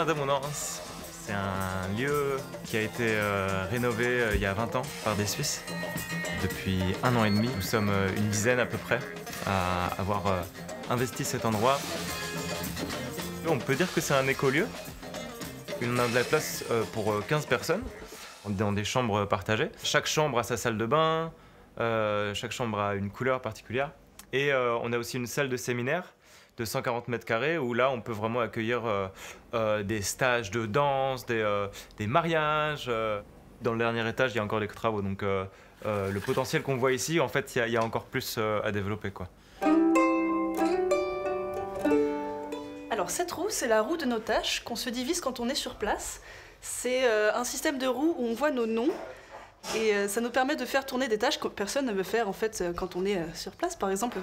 Jardin d'Abondance. C'est un lieu qui a été rénové il y a 20 ans par des Suisses. Depuis 1 an et demi, nous sommes une dizaine à peu près à avoir investi cet endroit. On peut dire que c'est un écolieu. On a de la place pour 15 personnes dans des chambres partagées. Chaque chambre a sa salle de bain, chaque chambre a une couleur particulière. Et on a aussi une salle de séminaire de 140 mètres carrés où là on peut vraiment accueillir des stages de danse, des mariages. Dans le dernier étage il y a encore des travaux, donc le potentiel qu'on voit ici, en fait il y a encore plus à développer, quoi. Alors cette roue, c'est la roue de nos tâches qu'on se divise quand on est sur place. C'est un système de roues où on voit nos noms et ça nous permet de faire tourner des tâches que personne ne veut faire en fait quand on est sur place. Par exemple,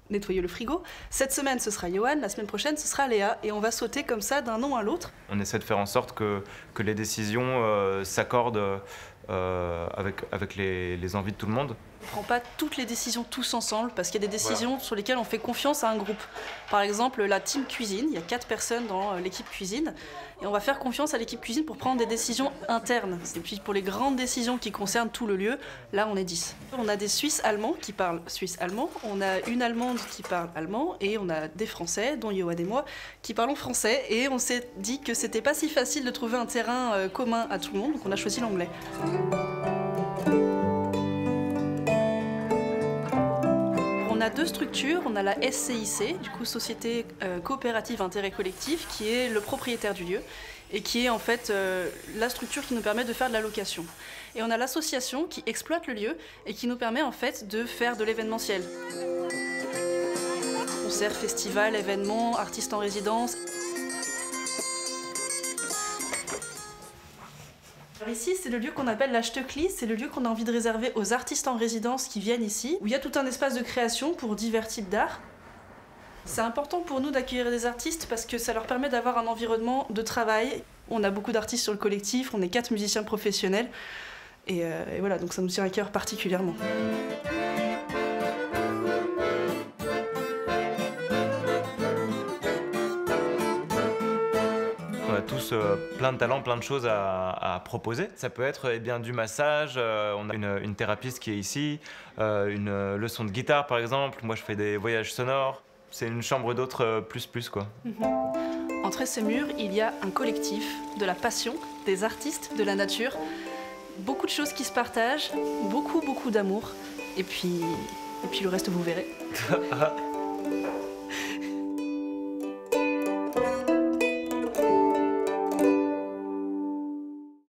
nettoyer le frigo. Cette semaine, ce sera Johan, la semaine prochaine, ce sera Léa. Et on va sauter comme ça d'un nom à l'autre. On essaie de faire en sorte que les décisions s'accordent avec les envies de tout le monde. On ne prend pas toutes les décisions tous ensemble parce qu'il y a des décisions sur lesquelles on fait confiance à un groupe. Par exemple, la team cuisine, il y a 4 personnes dans l'équipe cuisine et on va faire confiance à l'équipe cuisine pour prendre des décisions internes. Et puis pour les grandes décisions qui concernent tout le lieu, là on est 10. On a des Suisses allemands qui parlent suisse-allemand, on a une Allemande qui parle allemand et on a des Français, dont Johan et moi, qui parlons français et on s'est dit que c'était pas si facile de trouver un terrain commun à tout le monde, donc on a choisi l'anglais. On a 2 structures, on a la SCIC, du coup Société Coopérative Intérêt Collectif, qui est le propriétaire du lieu et qui est en fait la structure qui nous permet de faire de la location. Et on a l'association qui exploite le lieu et qui nous permet en fait de faire de l'événementiel. Concerts, festivals, événements, artistes en résidence. Alors ici, c'est le lieu qu'on appelle la Stöckli, c'est le lieu qu'on a envie de réserver aux artistes en résidence qui viennent ici, où il y a tout un espace de création pour divers types d'art. C'est important pour nous d'accueillir des artistes parce que ça leur permet d'avoir un environnement de travail. On a beaucoup d'artistes sur le collectif, on est 4 musiciens professionnels, et voilà, donc ça nous tient à cœur particulièrement. On a tous plein de talents, plein de choses à proposer. Ça peut être du massage, on a une thérapeute qui est ici, une leçon de guitare par exemple, moi je fais des voyages sonores. C'est une chambre d'hôtes plus quoi. Entre ces murs, il y a un collectif, de la passion, des artistes, de la nature, beaucoup de choses qui se partagent, beaucoup d'amour, et puis le reste vous verrez.